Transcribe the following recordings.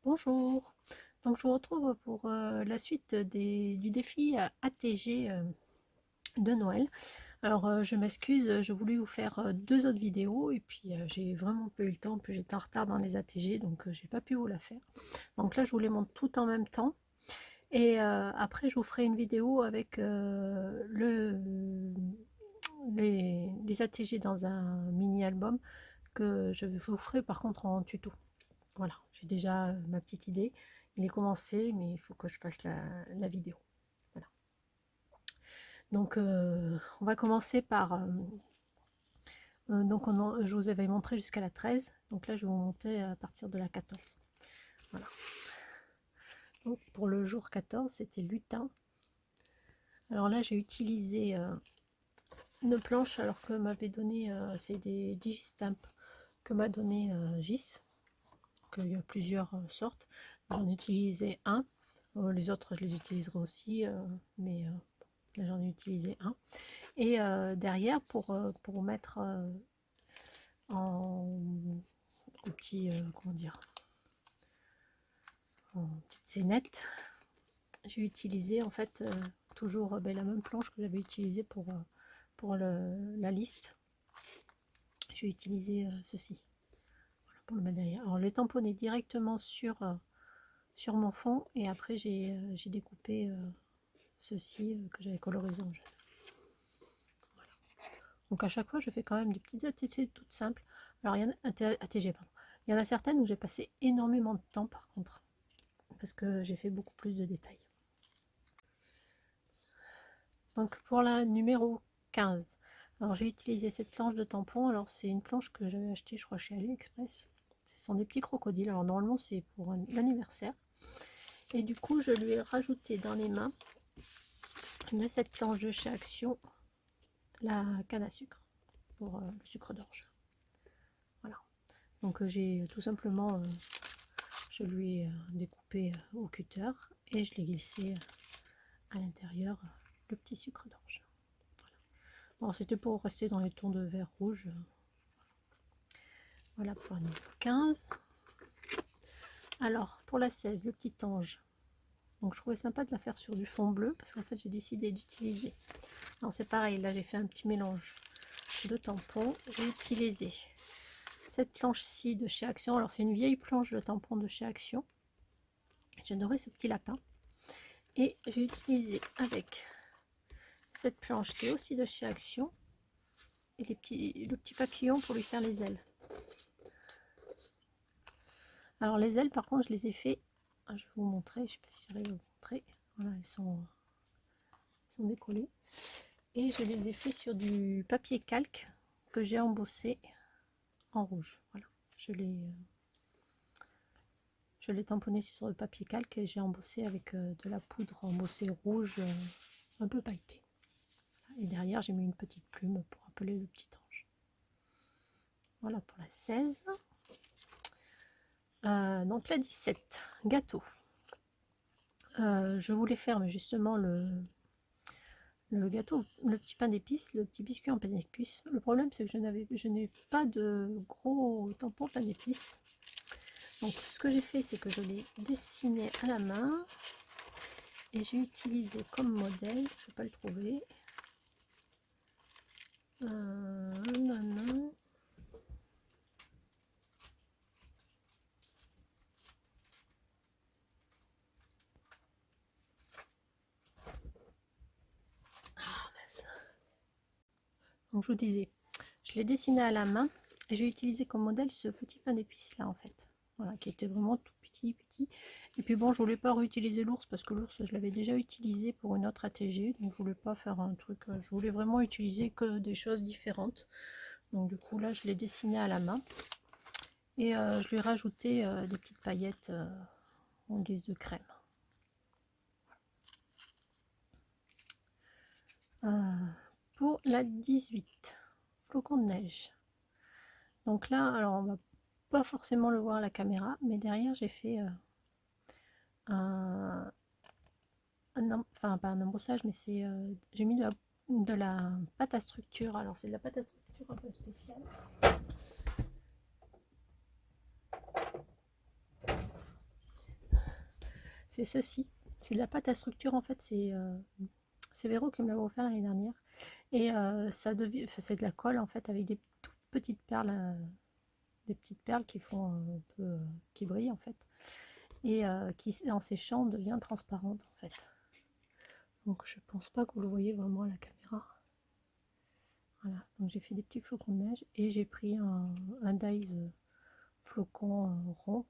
Bonjour, donc je vous retrouve pour la suite du défi ATG de Noël. Alors je m'excuse, je voulais vous faire deux autres vidéos et puis j'ai vraiment pas eu le temps, puis j'étais en retard dans les ATG donc j'ai pas pu vous la faire. Donc là je vous les montre tout en même temps et après je vous ferai une vidéo avec les ATG dans un mini album que je vous ferai par contre en tuto. Voilà, j'ai déjà ma petite idée. Il est commencé, mais il faut que je fasse la vidéo. Voilà. Donc, on va commencer par... donc, je vous avais montré jusqu'à la 13. Donc là, je vais vous montrer à partir de la 14. Voilà. Donc, pour le jour 14, c'était lutin. Alors là, j'ai utilisé une planche, alors que m'avait donné... c'est des Digistamp que m'a donné Gis. Il y a plusieurs sortes. J'en ai utilisé un. Les autres, je les utiliserai aussi, mais là, j'en ai utilisé un. Et derrière, pour mettre en petit, comment dire, en petite scénette, j'ai utilisé en fait toujours la même planche que j'avais utilisée pour la liste. J'ai utilisé ceci voilà, pour le mettre derrière. Alors, les tamponner directement sur mon fond et après j'ai découpé ceci que j'avais colorisé en jaune. Voilà. Donc à chaque fois je fais quand même des petites ATG toutes simples. Alors il y en a ATG, pardon. Il y en a certaines où j'ai passé énormément de temps par contre parce que j'ai fait beaucoup plus de détails. Donc pour la numéro 15, alors j'ai utilisé cette planche de tampon. Alors c'est une planche que j'avais achetée je crois chez AliExpress. Ce sont des petits crocodiles. Alors normalement c'est pour un anniversaire. Et du coup je lui ai rajouté dans les mains de cette planche de chez Action la canne à sucre pour le sucre d'orge. Voilà. Donc j'ai tout simplement, je lui ai découpé au cutter et je l'ai glissé à l'intérieur le petit sucre d'orge. Voilà. Bon, c'était pour rester dans les tons de vert rouge. Voilà pour la numéro 15. Alors pour la 16, le petit ange. Donc je trouvais sympa de la faire sur du fond bleu parce qu'en fait j'ai décidé d'utiliser. Alors c'est pareil, là j'ai fait un petit mélange de tampons. J'ai utilisé cette planche-ci de chez Action. Alors c'est une vieille planche de tampon de chez Action. J'adorais ce petit lapin. Et j'ai utilisé avec cette planche qui est aussi de chez Action et le petit papillon pour lui faire les ailes. Alors les ailes par contre je les ai fait, je vais vous montrer, je ne sais pas si j'arrive à vous montrer. Voilà, elles sont décollées. Et je les ai fait sur du papier calque que j'ai embossé en rouge. Voilà, je l'ai tamponné sur le papier calque et j'ai embossé avec de la poudre embossée rouge un peu pailletée. Et derrière j'ai mis une petite plume pour appeler le petit ange. Voilà pour la 16. Donc la 17, gâteau. Je voulais faire mais justement le gâteau, le petit pain d'épices, le petit biscuit en pain d'épices. Le problème c'est que je n'ai pas de gros tampon pain d'épices. Donc ce que j'ai fait c'est que je l'ai dessiné à la main et j'ai utilisé comme modèle, je ne vais pas le trouver, non. Donc je vous disais, je l'ai dessiné à la main et j'ai utilisé comme modèle ce petit pain d'épices là en fait. Voilà, qui était vraiment tout petit. Et puis bon, je voulais pas réutiliser l'ours parce que l'ours je l'avais déjà utilisé pour une autre ATG. Donc je voulais pas faire un truc, je voulais vraiment utiliser que des choses différentes. Donc du coup là je l'ai dessiné à la main. Et je lui ai rajouté des petites paillettes en guise de crème. Pour la 18, flocon de neige. Donc là, alors on va pas forcément le voir à la caméra, mais derrière j'ai fait enfin pas un embossage, mais c'est j'ai mis de la pâte à structure. Alors c'est de la pâte à structure un peu spéciale. c'est ceci. C'est de la pâte à structure en fait, c'est Véro qui me l'a offert l'année dernière. Et ça devient, enfin, c'est de la colle en fait avec des toutes petites perles, des petites perles qui font un peu, qui brillent en fait. Et qui en séchant devient transparente en fait. Donc je pense pas que vous le voyez vraiment à la caméra. Voilà, donc j'ai fait des petits flocons de neige et j'ai pris un dies flocon rond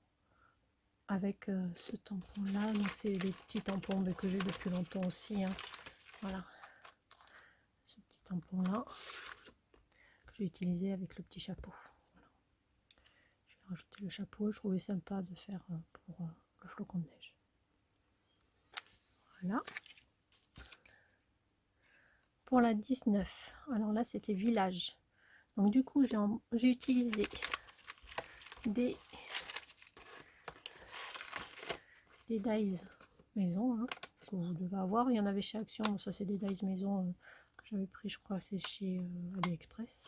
avec ce tampon là. Donc c'est les petits tampons mais que j'ai depuis longtemps aussi, hein. Voilà, ce petit tampon là que j'ai utilisé avec le petit chapeau. Voilà. Je vais rajouter le chapeau, je trouvais sympa de faire pour le flocon de neige. Voilà. Pour la 19, alors là c'était village. Donc du coup j'ai utilisé des dies maison, hein, que vous devez avoir. Il y en avait chez Action, ça c'est des dies maison que j'avais pris, je crois c'est chez AliExpress.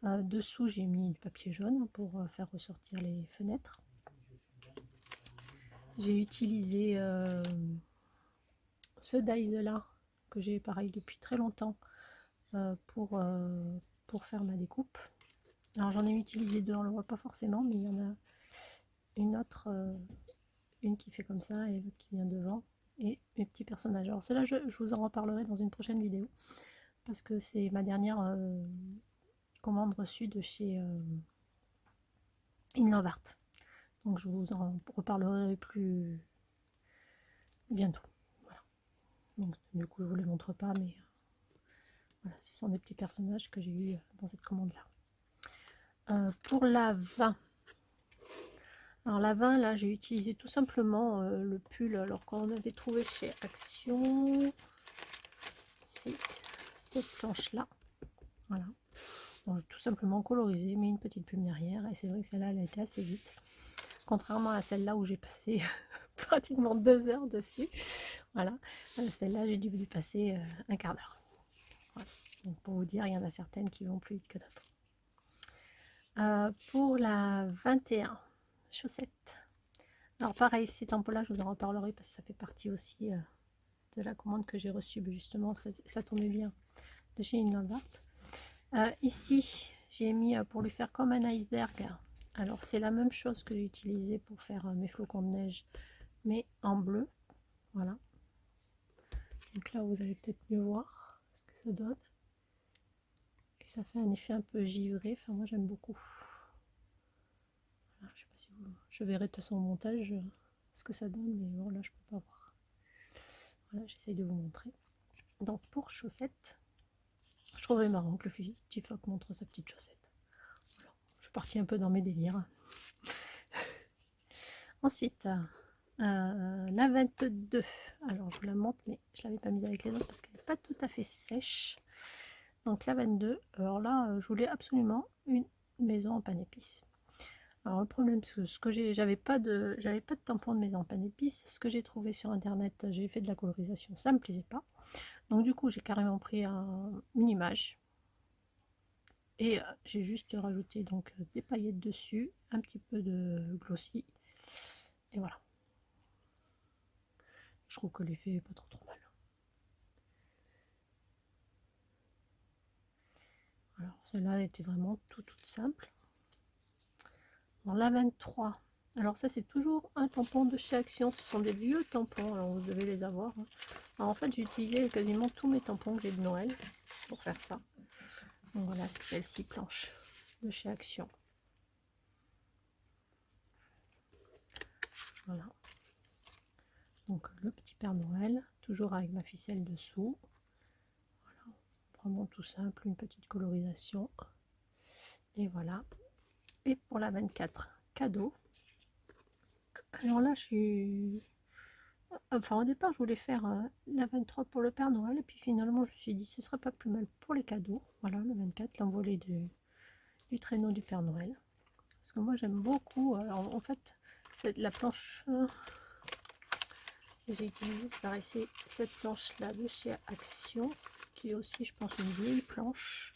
Dessous j'ai mis du papier jaune pour faire ressortir les fenêtres. J'ai utilisé ce dies là que j'ai pareil depuis très longtemps pour faire ma découpe. Alors j'en ai utilisé deux, on ne le voit pas forcément, mais il y en a une autre, une qui fait comme ça et l'autre qui vient devant, et mes petits personnages. Alors celle-là je vous en reparlerai dans une prochaine vidéo, parce que c'est ma dernière commande reçue de chez Inlovart. Donc je vous en reparlerai plus bientôt. Voilà. Donc du coup je vous les montre pas, mais voilà, ce sont des petits personnages que j'ai eu dans cette commande là. Pour la 20, alors la 20 là j'ai utilisé tout simplement le pull, alors qu'on avait trouvé chez Action, c'est cette planche là, voilà. Donc j'ai tout simplement colorisé, mis une petite plume derrière, et c'est vrai que celle-là elle a été assez vite, contrairement à celle-là où j'ai passé pratiquement 2 heures dessus. Voilà, celle-là j'ai dû passer un quart d'heure. Voilà. Donc pour vous dire, il y en a certaines qui vont plus vite que d'autres. Pour la 21, chaussettes. Alors pareil, ces tampons-là, je vous en reparlerai parce que ça fait partie aussi de la commande que j'ai reçue. Mais justement, ça tombait bien de chez Innovart. Ici, j'ai mis pour lui faire comme un iceberg. Alors c'est la même chose que j'ai utilisé pour faire mes flocons de neige, mais en bleu. Voilà. Donc là, vous allez peut-être mieux voir ce que ça donne. Et ça fait un effet un peu givré. Enfin, moi, j'aime beaucoup. Voilà, je sais pas si vous... Je verrai de toute façon au montage ce que ça donne, mais bon, là, je peux pas voir. Voilà, j'essaye de vous montrer. Donc, pour chaussettes, je trouverais marrant que le petit phoque montre sa petite chaussette. Voilà. Je suis partie un peu dans mes délires. Ensuite, la 22. Alors, je vous la montre, mais je ne l'avais pas mise avec les autres parce qu'elle n'est pas tout à fait sèche. Donc, la 22. Alors là, je voulais absolument une maison en pain d'épices. Alors, le problème, c'est que ce que j'avais pas de tampon de maison en pain d'épices. Ce que j'ai trouvé sur internet, j'ai fait de la colorisation, ça me plaisait pas. Donc, du coup, j'ai carrément pris une image. Et j'ai juste rajouté donc des paillettes dessus, un petit peu de glossy. Et voilà. Je trouve que l'effet est pas trop mal. Alors celle-là était vraiment toute simple. Alors la 23. Alors ça c'est toujours un tampon de chez Action. Ce sont des vieux tampons. Alors vous devez les avoir. Alors en fait j'ai utilisé quasiment tous mes tampons que j'ai de Noël pour faire ça. Donc voilà, c'est celle-ci planche de chez Action. Voilà. Donc le petit Père Noël, toujours avec ma ficelle dessous. Voilà, vraiment tout simple, une petite colorisation. Et voilà. Et pour la 24, cadeau. Alors là, je suis... Enfin, au départ, je voulais faire la 23 pour le Père Noël. Et puis finalement, je me suis dit, ce serait pas plus mal pour les cadeaux. Voilà, le 24, l'envolée du traîneau du Père Noël. Parce que moi, j'aime beaucoup. Alors, en fait, c'est la planche... j'ai utilisé, c'est pareil, c'est cette planche-là de chez Action. Qui est aussi, je pense, une vieille planche.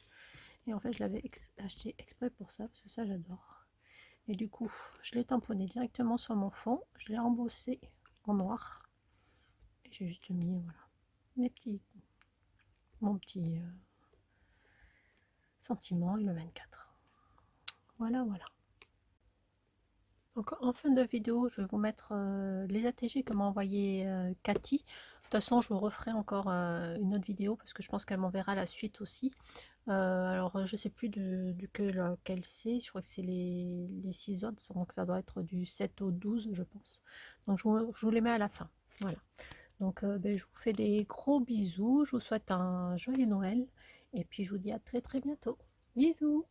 Et en fait, je l'avais acheté exprès pour ça. Parce que ça, j'adore. Et du coup, je l'ai tamponné directement sur mon fond. Je l'ai embossé en noir. Et j'ai juste mis voilà, mon petit sentiment et le 24. Voilà, voilà. Donc en fin de vidéo, je vais vous mettre les ATG que m'a envoyé Cathy. De toute façon, je vous referai encore une autre vidéo parce que je pense qu'elle m'enverra la suite aussi. Alors, je sais plus duquel c'est. Je crois que c'est les 6 autres, donc ça doit être du 7 au 12, je pense. Donc, je vous les mets à la fin. Voilà. Donc, ben, je vous fais des gros bisous. Je vous souhaite un joyeux Noël. Et puis, je vous dis à très très bientôt. Bisous!